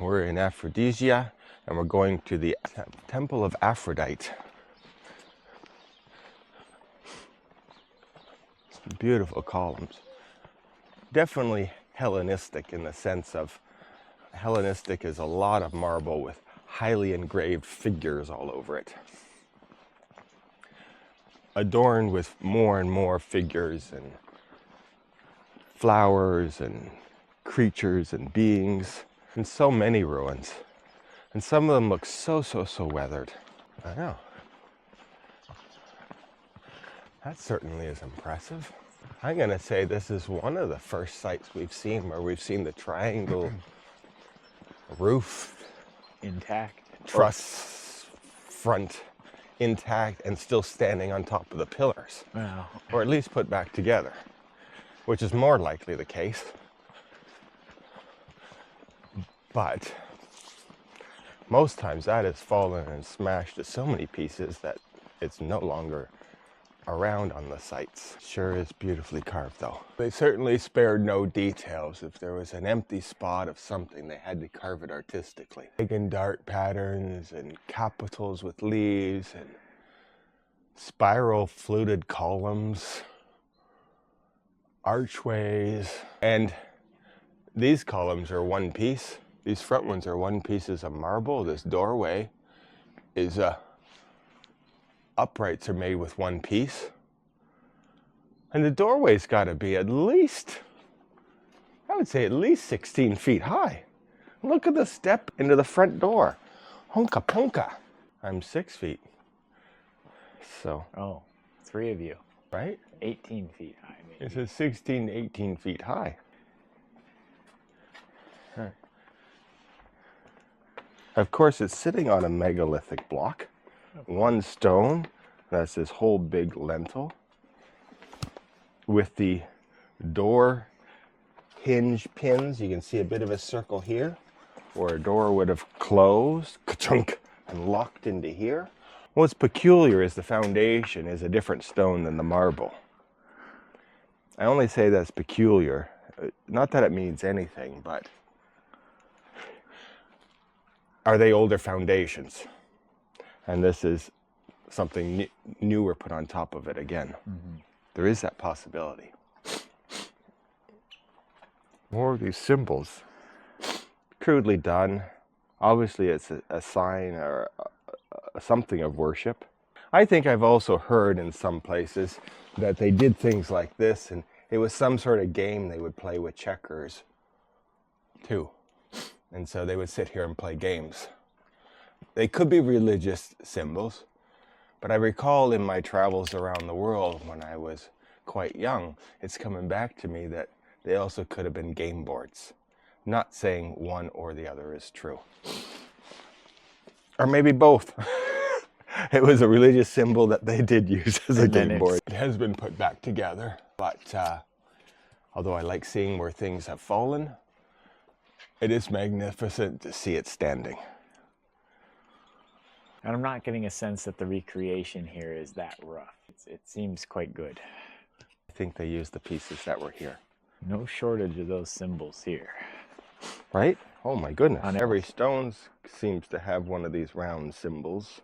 We're in Aphrodisia, and we're going to the Temple of Aphrodite. Some beautiful columns. Definitely Hellenistic in the sense of Hellenistic is a lot of marble with highly engraved figures all over it, adorned with more and more figures and flowers and creatures and beings, and so many ruins. And some of them look so weathered. I know. That certainly is impressive. I'm going to say this is one of the first sites we've seen where we've seen the triangle roof intact, truss front intact and still standing on top of the pillars. Wow. Or at least put back together, which is more likely the case. But most times that has fallen and smashed to so many pieces that it's no longer around on the sites. Sure is beautifully carved though. They certainly spared no details. If there was an empty spot of something, they had to carve it artistically. Pagan dart patterns and capitals with leaves and spiral fluted columns, archways, and these columns are one piece. These front ones are one pieces of marble. This doorway is uprights are made with one piece. And the doorway's got to be at least, I would say at least 16 feet high. Look at the step into the front door. Honka ponka. I'm 6 feet. So. Oh, 3 of you. Right? 18 feet high, maybe. It says 16 to 18 feet high. Right. Of course, it's sitting on a megalithic block. One stone, that's this whole big lentil, with the door hinge pins. You can see a bit of a circle here, where a door would have closed, ka-chunk, and locked into here. What's peculiar is the foundation is a different stone than the marble. I only say that's peculiar, not that it means anything, but are they older foundations? And this is something newer put on top of it again. Mm-hmm. There is that possibility. More of these symbols, crudely done. Obviously it's a sign or something of worship. I think I've also heard in some places that they did things like this and it was some sort of game they would play with checkers too. And so they would sit here and play games. They could be religious symbols, but I recall in my travels around the world when I was quite young, it's coming back to me that they also could have been game boards. Not saying one or the other is true. Or maybe both. It was a religious symbol that they did use as a game board. It has been put back together, but although I like seeing where things have fallen, it is magnificent to see it standing. And I'm not getting a sense that the recreation here is that rough. It seems quite good. I think they used the pieces that were here. No shortage of those symbols here. Right? Oh my goodness. Every stone seems to have one of these round symbols.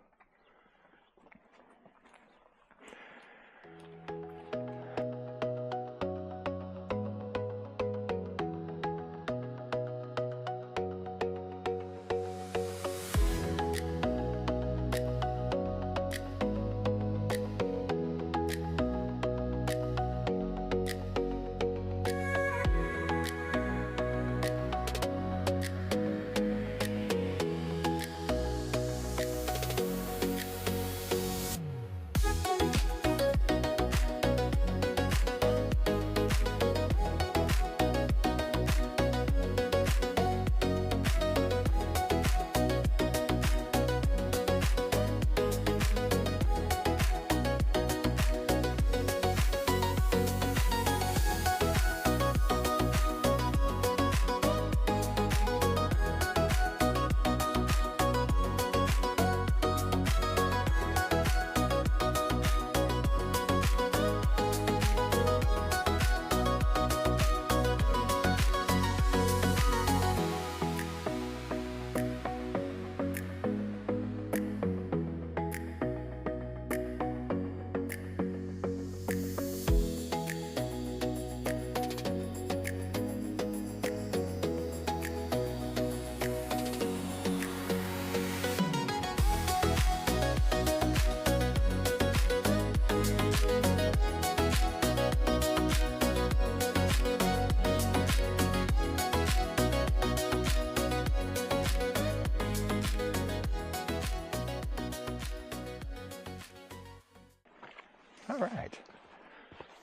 All right.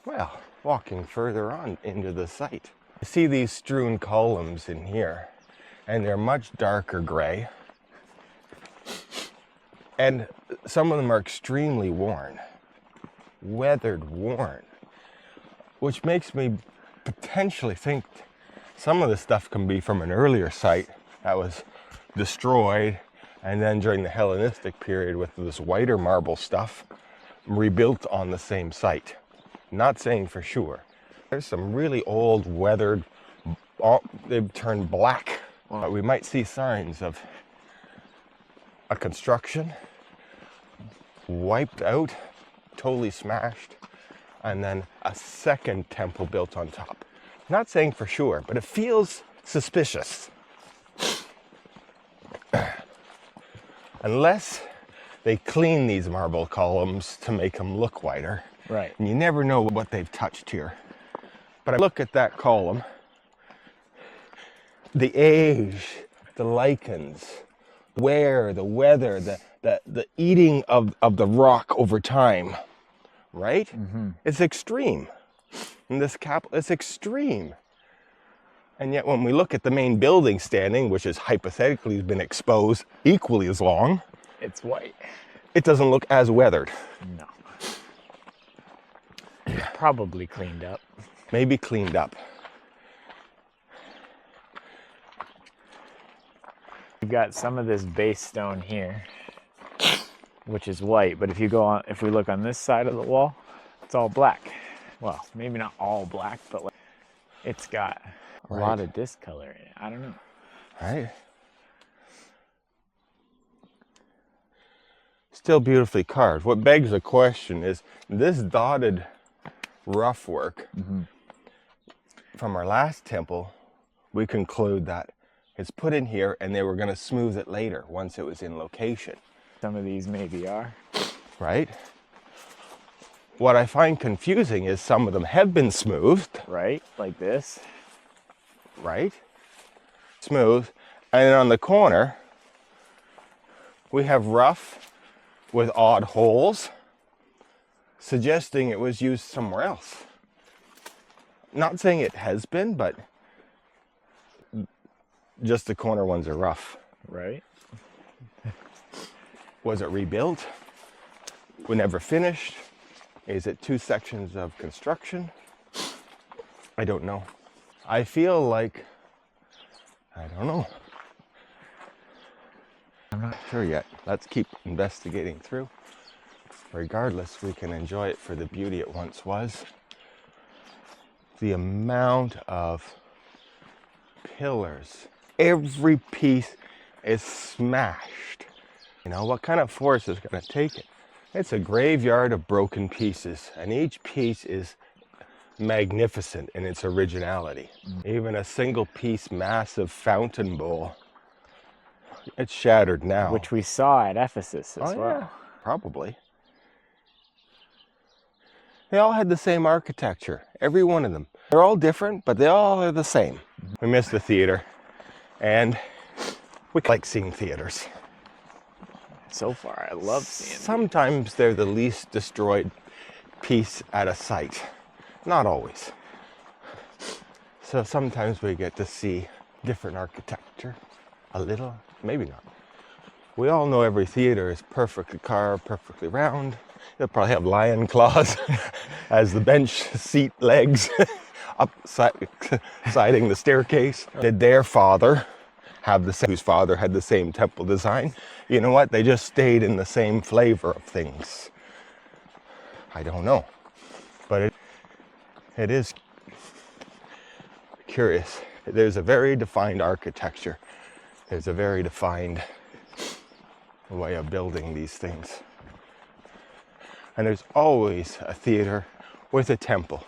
Well, walking further on into the site, you see these strewn columns in here, and they're much darker gray. And some of them are extremely worn, weathered, worn, which makes me potentially think some of the stuff can be from an earlier site that was destroyed, and then during the Hellenistic period with this whiter marble stuff, rebuilt on the same site. Not saying for sure. There's some really old weathered, they've turned black. We might see signs of a construction wiped out, totally smashed, and then a second temple built on top. Not saying for sure, but it feels suspicious. Unless they clean these marble columns to make them look whiter. Right. And you never know what they've touched here. But I look at that column, the age, the lichens, the wear, the weather, the eating of the rock over time, right? Mm-hmm. It's extreme. And this it's extreme. And yet when we look at the main building standing, which is hypothetically has been exposed equally as long, it's white. It doesn't look as weathered. No. Probably cleaned up. Maybe cleaned up. We've got some of this base stone here, which is white, but if we look on this side of the wall, it's all black. Well, maybe not all black, but like it's got a lot of discolor in it. I don't know. Right. Still beautifully carved. What begs the question is this dotted rough work from our last temple, we conclude that it's put in here and they were going to smooth it later once it was in location. Some of these maybe are. Right? What I find confusing is some of them have been smoothed. Right, like this. Right? Smooth. And then on the corner, we have rough with odd holes, suggesting it was used somewhere else. Not saying it has been, but just the corner ones are rough. Right. Was it rebuilt? We never finished? Is it two sections of construction? I don't know. I feel like, I don't know. I'm not sure yet. Let's keep investigating through. Regardless, we can enjoy it for the beauty it once was. The amount of pillars, every piece is smashed. You know, what kind of force is going to take it? It's a graveyard of broken pieces, and each piece is magnificent in its originality. Even a single piece massive fountain bowl, it's shattered now. Which we saw at Ephesus as well. Yeah, probably. They all had the same architecture, every one of them. They're all different, but they all are the same. We missed the theater, and we like seeing theaters. So far, I love seeing them. Sometimes they're the least destroyed piece at a site. Not always. So sometimes we get to see different architecture. A little, maybe not. We all know every theater is perfectly carved, perfectly round. They'll probably have lion claws as the bench seat legs siding the staircase. Did their father have the same, whose father had the same temple design? You know what? They just stayed in the same flavor of things. I don't know. But it is curious. There's a very defined architecture There's a very defined way of building these things. And there's always a theater with a temple.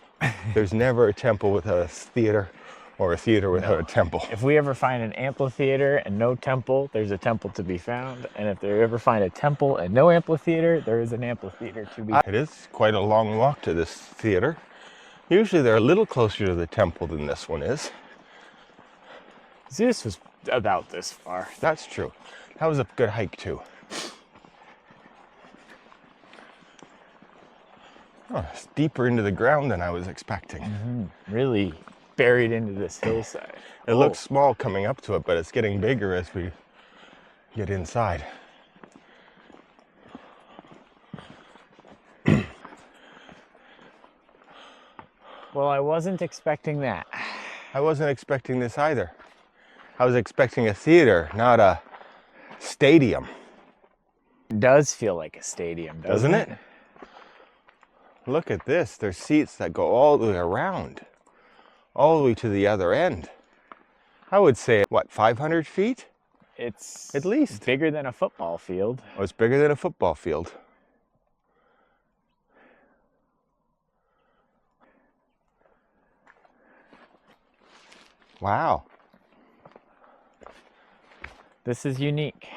There's never a temple without a theater, or a theater without a temple. If we ever find an amphitheater and no temple, there's a temple to be found. And if they ever find a temple and no amphitheater, there is an amphitheater to be found. It is quite a long walk to this theater. Usually they're a little closer to the temple than this one is. Zeus was about this far. That's true. That was a good hike too. Oh, it's deeper into the ground than I was expecting. Really buried into this hillside. It looks small coming up to it, but it's getting bigger as we get inside. Well, I wasn't expecting that. I wasn't expecting this either. I was expecting a theater, not a stadium. It does feel like a stadium, Doesn't it? Look at this. There's seats that go all the way around, all the way to the other end. I would say, what, 500 feet? It's at least bigger than a football field. Oh, it's bigger than a football field. Wow. This is unique.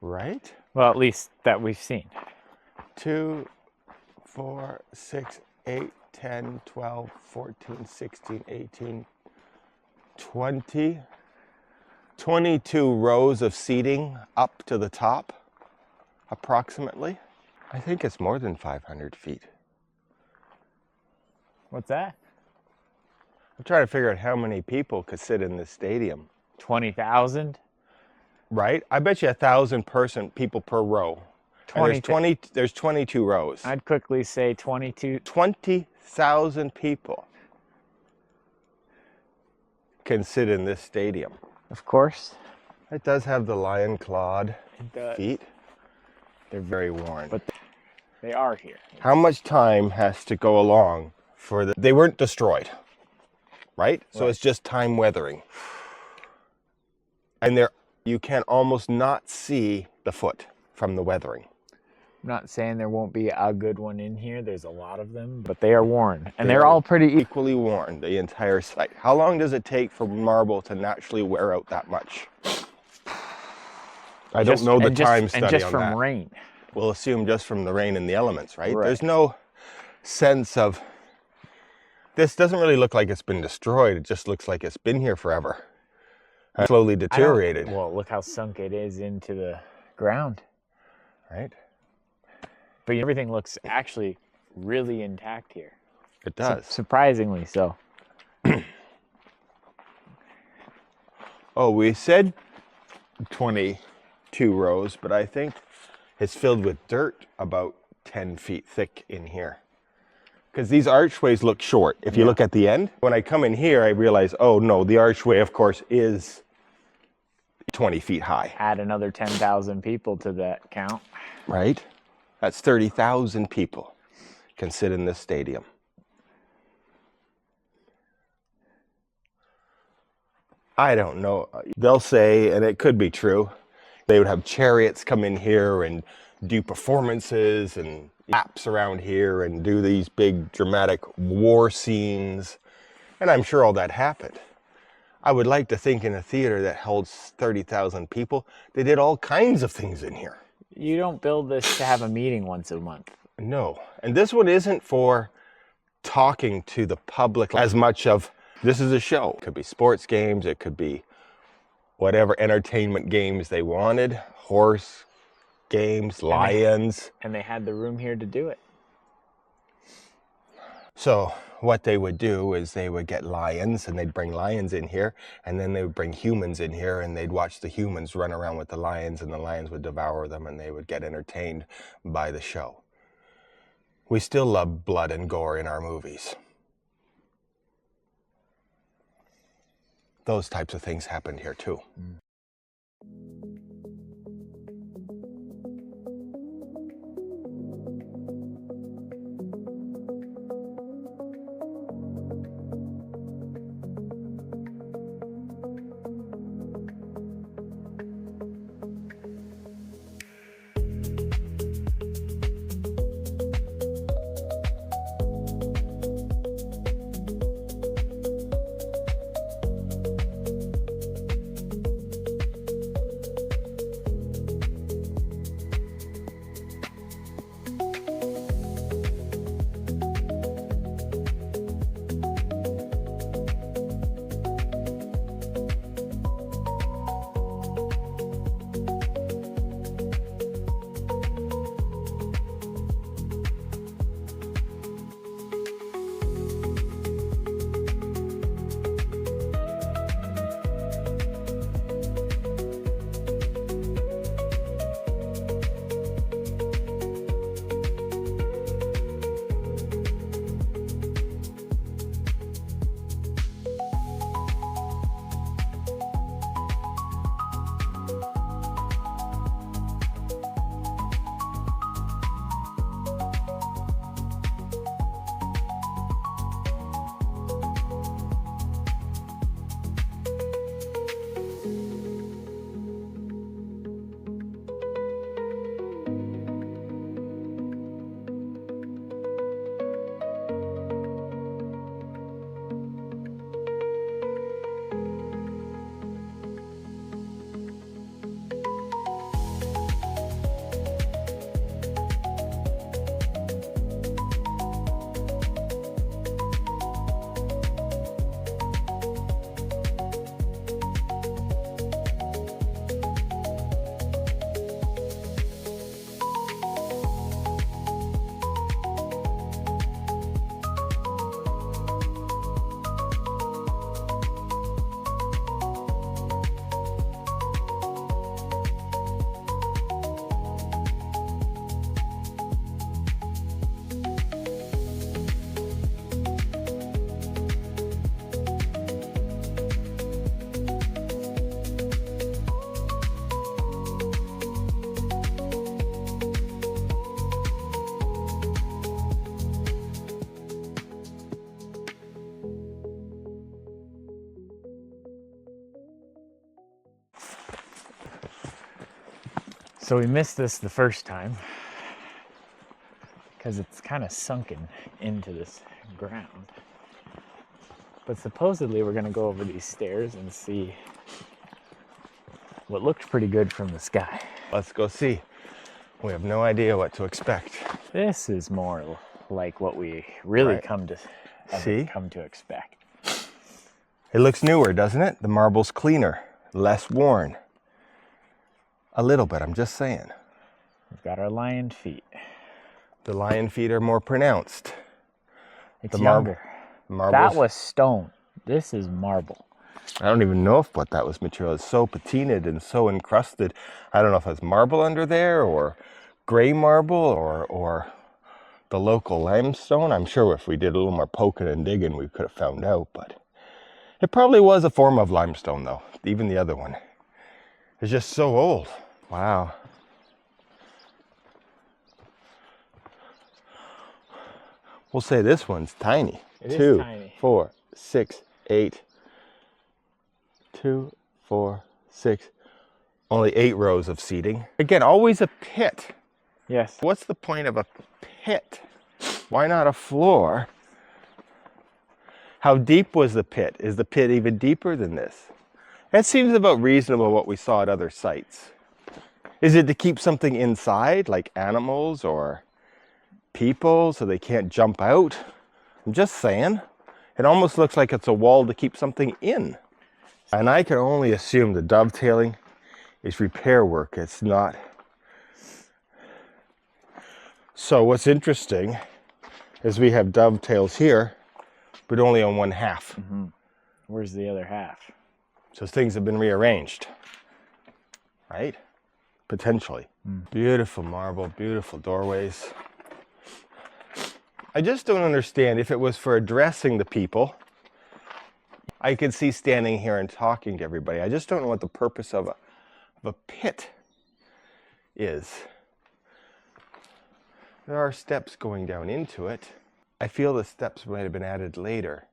Right? Well, at least that we've seen. 2, 4, 6, 8, 10, 12, 14, 16, 18, 20, 22 rows of seating up to the top, approximately. I think it's more than 500 feet. What's that? I'm trying to figure out how many people could sit in this stadium. 20,000? Right? I bet you 1,000 people per row. And there's 22 rows. I'd quickly say 22. 20,000 people can sit in this stadium. Of course. It does have the lion clawed feet. They're Very worn. But they are here. How much time has to go along for they weren't destroyed, right? So it's just time weathering. And you can almost not see the foot from the weathering. I'm not saying there won't be a good one in here. There's a lot of them, but they are worn. And they're all pretty equally worn, the entire site. How long does it take for marble to naturally wear out that much? I don't know the time study on that. And just from rain. We'll assume just from the rain and the elements, right? There's no sense of, this doesn't really look like it's been destroyed. It just looks like it's been here forever. Slowly deteriorated. Well, look how sunk it is into the ground. Right? But everything looks actually really intact here. It does. Surprisingly so. Oh, we said 22 rows, but I think it's filled with dirt about 10 feet thick in here. Because these archways look short. If you look at the end, when I come in here, I realize, oh no, the archway, of course, is 20 feet high. Add another 10,000 people to that count. Right? That's 30,000 people can sit in this stadium. I don't know. They'll say, and it could be true, they would have chariots come in here and do performances and laps around here and do these big dramatic war scenes. And I'm sure all that happened. I would like to think in a theater that holds 30,000 people, they did all kinds of things in here. You don't build this to have a meeting once a month. No. And this one isn't for talking to the public as much of, this is a show. It could be sports games. It could be whatever entertainment games they wanted. Horse games, lions. And they had the room here to do it. So what they would do is they would get lions and they'd bring lions in here, and then they would bring humans in here and they'd watch the humans run around with the lions, and the lions would devour them and they would get entertained by the show. We still love blood and gore in our movies. Those types of things happened here too. So we missed this the first time because it's kind of sunken into this ground. But supposedly we're going to go over these stairs and see what looked pretty good from the sky. Let's go see. We have no idea what to expect. This is more like what we really Right. come to expect. It looks newer, doesn't it? The marble's cleaner, less worn. A little bit, I'm just saying. We've got our lion feet. The lion feet are more pronounced. It's The younger. Marbles, That was stone. This is marble. I don't even know what that was material. It's so patinaed and so encrusted. I don't know if it's marble under there or gray marble or the local limestone. I'm sure if we did a little more poking and digging, we could have found out, but it probably was a form of limestone though. Even the other one. It's just so old. Wow. We'll say this one's tiny. It is 2, tiny. 4, 6, 8. 2, 4, 6. Only 8 rows of seating. Again, always a pit. Yes. What's the point of a pit? Why not a floor? How deep was the pit? Is the pit even deeper than this? That seems about reasonable what we saw at other sites. Is it to keep something inside, like animals or people, so they can't jump out? I'm just saying. It almost looks like it's a wall to keep something in. And I can only assume the dovetailing is repair work. It's not. So what's interesting is we have dovetails here, but only on one half. Mm-hmm. Where's the other half? So things have been rearranged, right? Potentially. Beautiful marble, beautiful doorways. I just don't understand if it was for addressing the people. I could see standing here and talking to everybody. I just don't know what the purpose of a pit is. There are steps going down into it. I feel the steps might have been added later.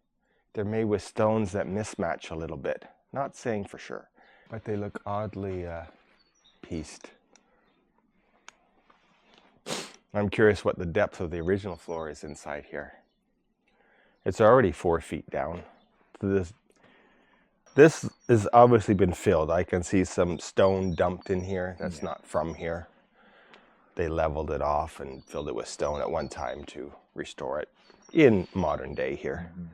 They're made with stones that mismatch a little bit. Not saying for sure, but they look oddly pieced. I'm curious what the depth of the original floor is inside here. It's already 4 feet down. So this has obviously been filled. I can see some stone dumped in here. That's not from here. They leveled it off and filled it with stone at one time to restore it in modern day here. Mm-hmm.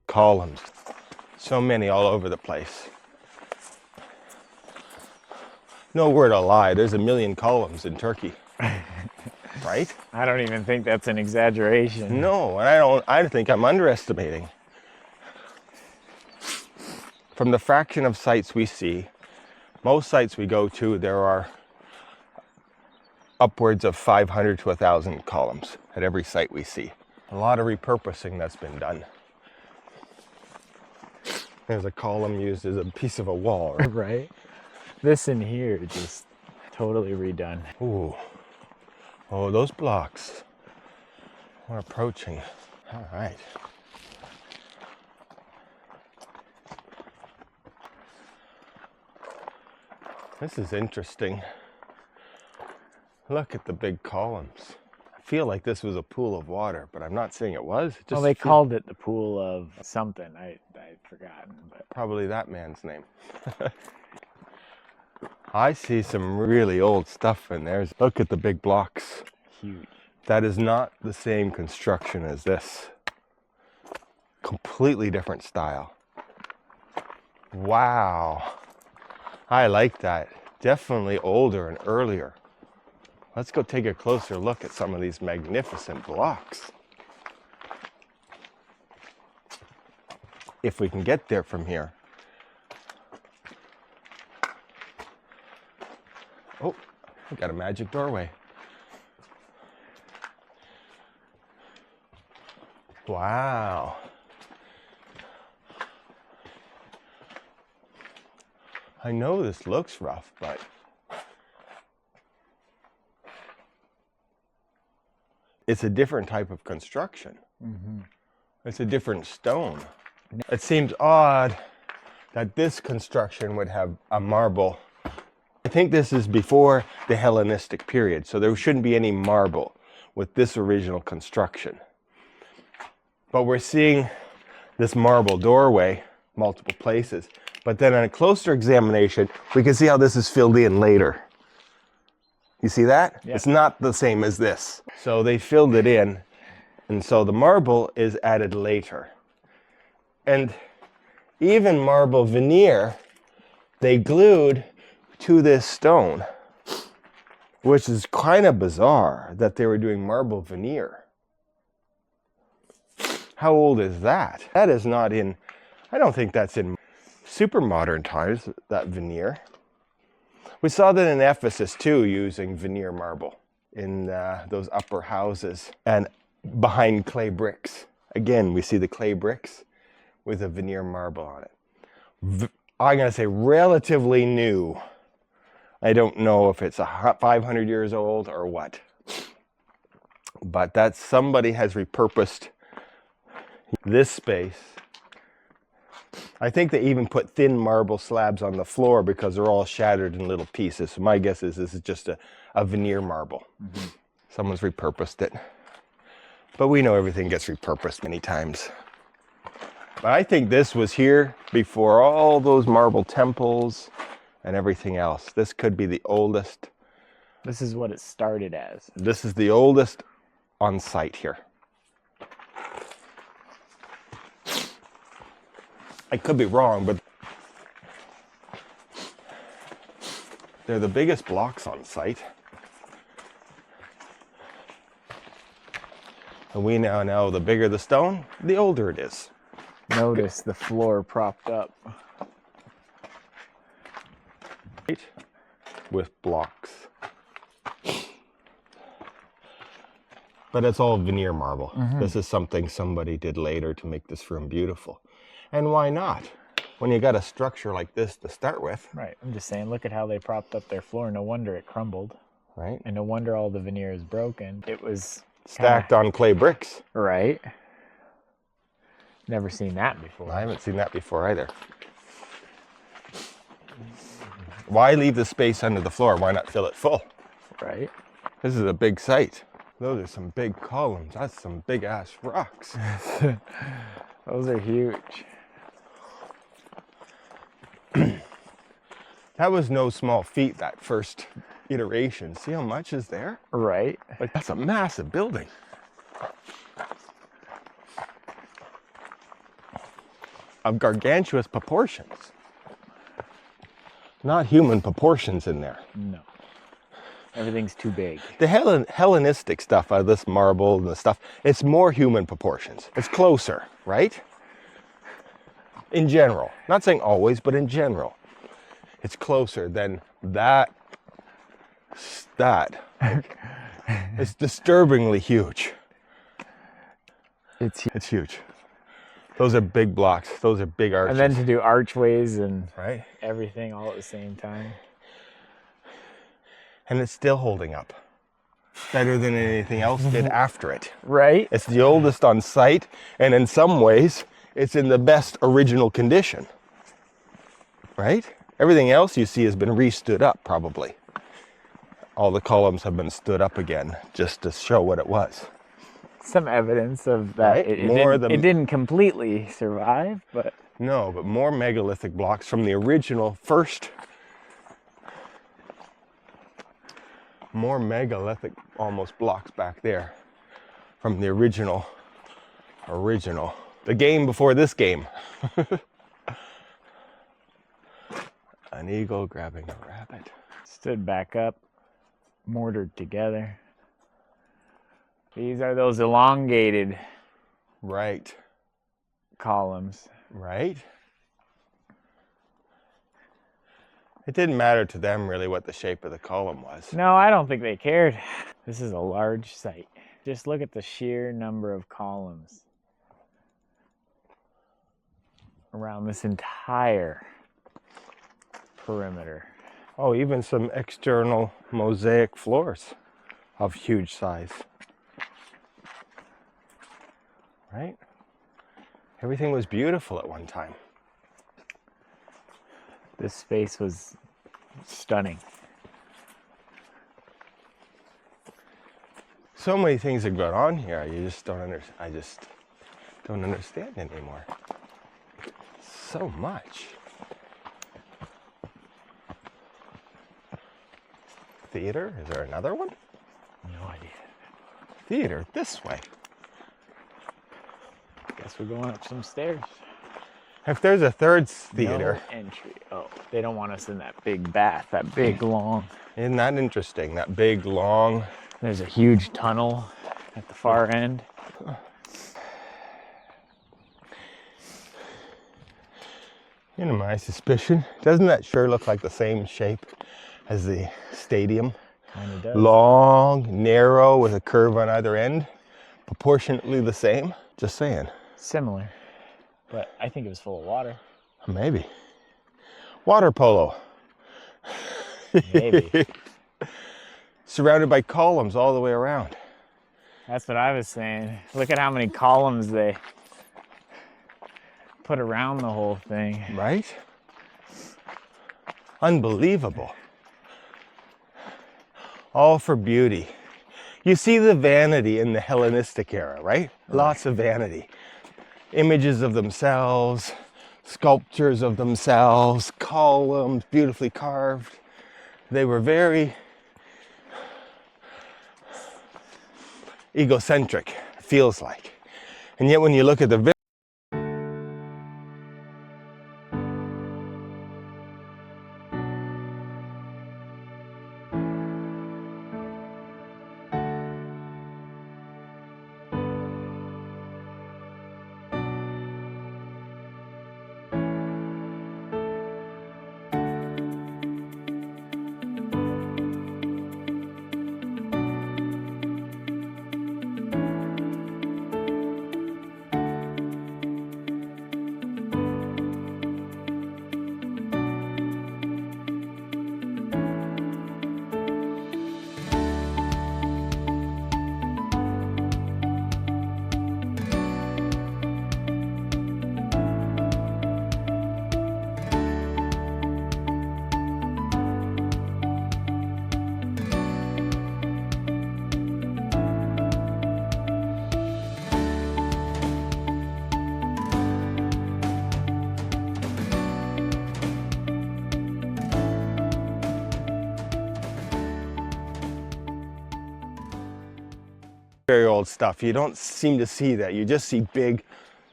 Columns. So many all over the place. No word of lie, there's 1 million columns in Turkey. Right? I don't even think that's an exaggeration. No, and I think I'm underestimating. From the fraction of sites we see, most sites we go to, there are upwards of 500 to 1,000 columns at every site we see. A lot of repurposing that's been done. There's a column used as a piece of a wall. Right? Right? This in here is just totally redone. Ooh. Oh, those blocks. We're approaching. All right. This is interesting. Look at the big columns. I feel like this was a pool of water, but I'm not saying it was. It just Well, they called it the pool of something. I'd forgotten, but probably that man's name. I see some really old stuff in there. Look at the big blocks. huge. That is not the same construction as this. Completely different style. Wow. I like that. Definitely older and earlier. Let's go take a closer look at some of these magnificent blocks. If we can get there from here. Oh, we got a magic doorway. Wow. I know this looks rough, but it's a different type of construction. Mm-hmm. It's a different stone. It seems odd that this construction would have a marble. I think this is before the Hellenistic period, so there shouldn't be any marble with this original construction. But we're seeing this marble doorway multiple places. But then on a closer examination, we can see how this is filled in later. You see that? Yeah. It's not the same as this. So they filled it in, and so the marble is added later. And even marble veneer, they glued to this stone, which is kind of bizarre that they were doing marble veneer. How old is that? That is not in, I don't think that's in super modern times, that veneer. We saw that in Ephesus too, using veneer marble in those upper houses and behind clay bricks. Again, we see the clay bricks with a veneer marble on it. I'm going to say relatively new. I don't know if it's 500 years old or what, but that somebody has repurposed this space. I think they even put thin marble slabs on the floor because they're all shattered in little pieces. So my guess is this is just a veneer marble. Mm-hmm. Someone's repurposed it. But we know everything gets repurposed many times. But I think this was here before all those marble temples and everything else. This could be the oldest. This is what it started as. This is the oldest on site here. I could be wrong, but they're the biggest blocks on site. And we now know the bigger the stone, the older it is. Notice the floor propped up. Right? With blocks. But it's all veneer marble. Mm-hmm. This is something somebody did later to make this room beautiful. And why not? When you got a structure like this to start with. Right. I'm just saying, look at how they propped up their floor. No wonder it crumbled. Right. And no wonder all the veneer is broken. It was stacked on clay bricks. Right. Never seen that before. I haven't seen that before either. Why leave the space under the floor? Why not fill it full? Right. This is a big site. Those are some big columns. That's some big ass rocks. Those are huge. That was no small feat, that first iteration. See how much is there? Right. Like, that's a massive building. Of gargantuous proportions. Not human proportions in there. No. Everything's too big. The Hellenistic stuff, this marble and the stuff, it's more human proportions. It's closer, right? In general. Not saying always, but in general. It's closer than that. It's disturbingly huge. It's huge. Those are big blocks. Those are big arches. And then to do archways and right? Everything all at the same time. And it's still holding up. Better than anything else did after it. Right? It's the oldest on site, and in some ways, it's in the best original condition. Right? Everything else you see has been re-stood up, probably. All the columns have been stood up again, just to show what it was. Some evidence of that. Right? It didn't completely survive, but... No, but more megalithic blocks from the original first. More megalithic almost blocks back there from the original. The game before this game. An eagle grabbing a rabbit. Stood back up, mortared together. These are those elongated Right. columns. Right? It didn't matter to them really what the shape of the column was. No, I don't think they cared. This is a large site. Just look at the sheer number of columns around this entire perimeter. Oh, even some external mosaic floors of huge size. Right? Everything was beautiful at one time. This space was stunning. So many things have gone on here. You just don't understand. I just don't understand anymore. So much. Theater? Is there another one? No idea. Theater this way. Guess we're going up some stairs. If there's a third theater, No entry. Oh, they don't want us in that big bath, that big long. isn't that interesting? That big, long. There's a huge tunnel at the far end. You know my suspicion. Doesn't that sure look like the same shape as the stadium? Kind of does. Long, narrow, with a curve on either end. Proportionately the same. Just saying. Similar. But I think it was full of water. Maybe. Water polo. Maybe. Surrounded by columns all the way around. That's what I was saying. Look at how many columns they put around the whole thing. Right? Unbelievable. All for beauty. You see the vanity in the Hellenistic era, right? Lots of vanity. Images of themselves, sculptures of themselves, columns beautifully carved. They were very egocentric, it feels like. And yet when you look at the very old stuff, you don't seem to see that. You just see big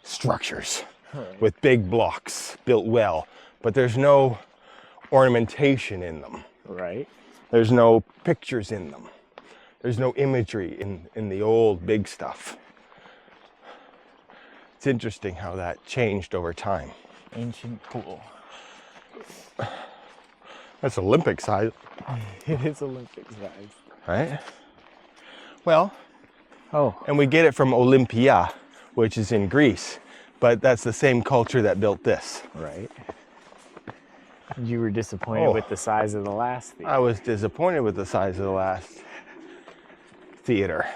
structures with big blocks built well, but there's no ornamentation in them. Right. There's no pictures in them. There's no imagery in the old big stuff. It's interesting how that changed over time. Ancient pool. That's Olympic size, It is Olympic size. right? Well, Oh, and we get it from Olympia, which is in Greece, but that's the same culture that built this. right. You were disappointed Oh. with the size of the last theater. I was disappointed with the size of the last theater.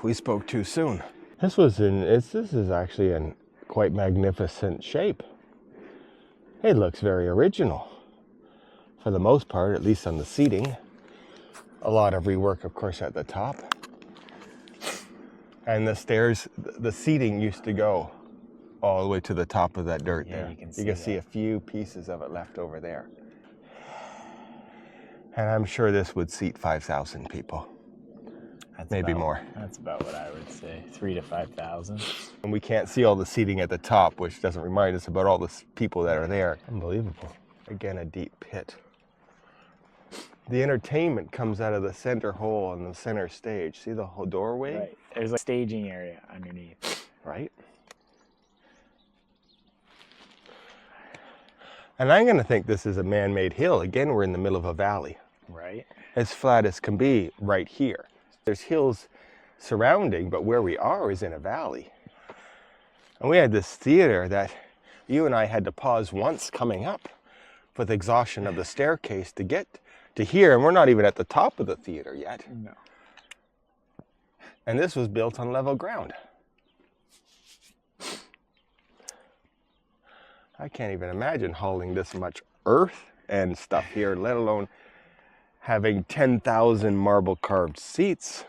We spoke too soon. This is actually quite magnificent shape. It looks very original. For the most part, at least on the seating. A lot of rework, of course, at the top. And the stairs, the seating used to go all the way to the top of that dirt there. You can see a few pieces of it left over there. And I'm sure this would seat 5,000 people. Maybe more. That's about what I would say, 3,000 to 5,000. And we can't see all the seating at the top, which doesn't remind us about all the people that are there. Unbelievable. Again, a deep pit. The entertainment comes out of the center hole on the center stage. See the whole doorway? Right. There's a staging area underneath. Right. And I'm going to think this is a man-made hill. Again, we're in the middle of a valley. Right. As flat as can be right here. There's hills surrounding, but where we are is in a valley. And we had this theater that you and I had to pause once coming up with exhaustion of the staircase to get to here, and we're not even at the top of the theater yet. No. And this was built on level ground. I can't even imagine hauling this much earth and stuff here, let alone having 10,000 marble carved seats.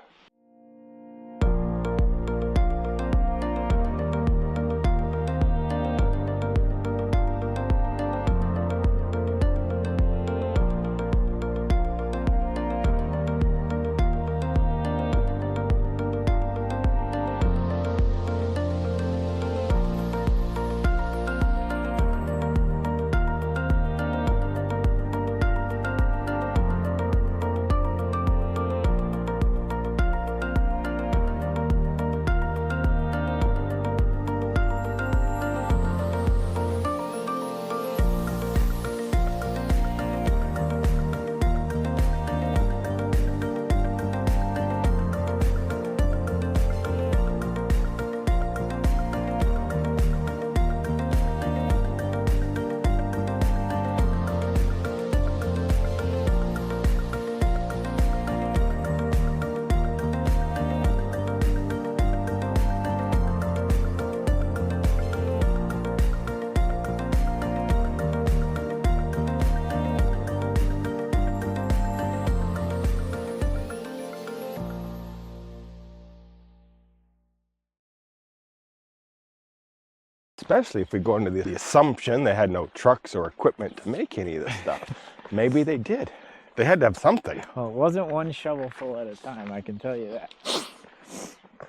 Especially if we go into the assumption they had no trucks or equipment to make any of this stuff. Maybe they did. They had to have something. Well, it wasn't one shovelful at a time, I can tell you that.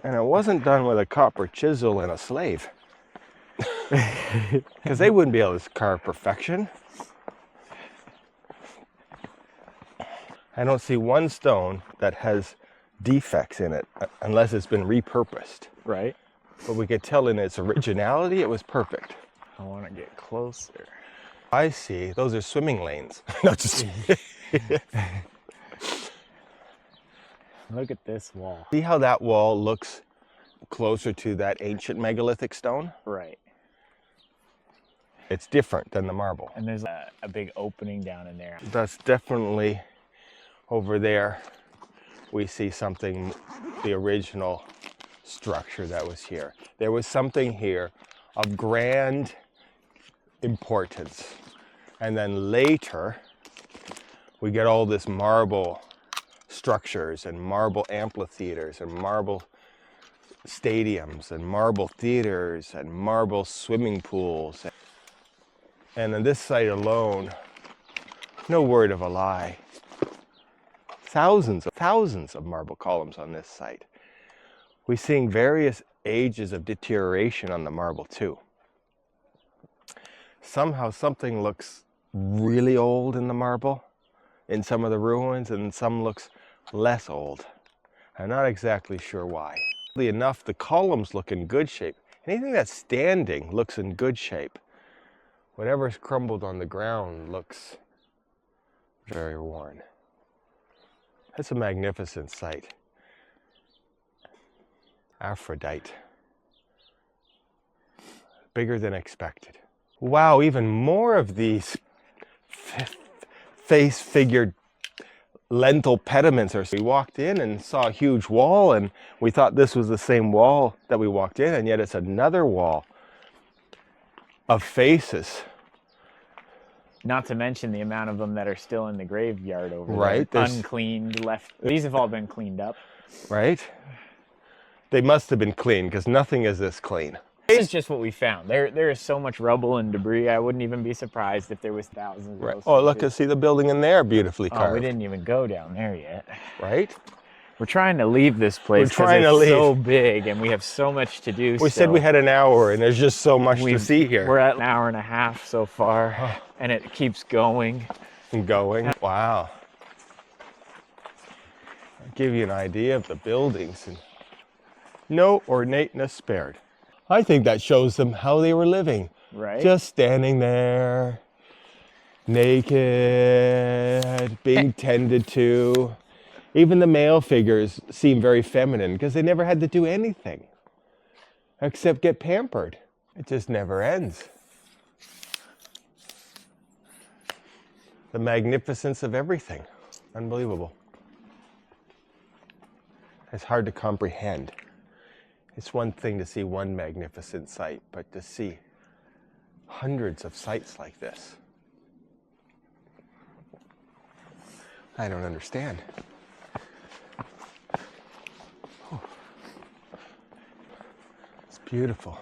And it wasn't done with a copper chisel and a slave. Because they wouldn't be able to carve perfection. I don't see one stone that has defects in it unless it's been repurposed. Right. But we could tell in its originality, it was perfect. I want to get closer. I see. Those are swimming lanes. Not just. Look at this wall. See how that wall looks closer to that ancient megalithic stone? Right. It's different than the marble. And there's a big opening down in there. That's definitely over there. We see something, the original structure that was here. There was something here of grand importance. And then later, we get all this marble structures and marble amphitheaters and marble stadiums and marble theaters and marble swimming pools. And on this site alone, no word of a lie, thousands of marble columns on this site. We're seeing various ages of deterioration on the marble too. Somehow something looks really old in the marble in some of the ruins, and some looks less old. I'm not exactly sure why. Oddly enough, the columns look in good shape. Anything that's standing looks in good shape. Whatever's crumbled on the ground looks very worn. That's a magnificent site. Aphrodite. Bigger than expected. Wow, even more of these face-figured lentil pediments. We walked in and saw a huge wall, and we thought this was the same wall that we walked in, and yet it's another wall. of faces. Not to mention the amount of them that are still in the graveyard over Right, there. there's- Uncleaned, left. These have all been cleaned up. Right? They must have been clean because nothing is this clean. This is just what we found. There is so much rubble and debris. I wouldn't even be surprised if there was thousands of Right. those. Oh, look, pieces. see the building in there, beautifully Oh, carved. we didn't even go down there yet. Right? We're trying to leave this place because trying it's to leave. so big and we have so much to do. We said we had an hour, and there's just so much to see here. We're at an hour and a half so far, and it keeps going. And going. Wow. I'll give you an idea of the buildings. And no ornateness spared. I think that shows them how they were living. Right? Just standing there, naked, being tended to. Even the male figures seem very feminine because they never had to do anything except get pampered. It just never ends. The magnificence of everything. Unbelievable. It's hard to comprehend. It's one thing to see one magnificent site, but to see hundreds of sites like this, I don't understand. It's beautiful.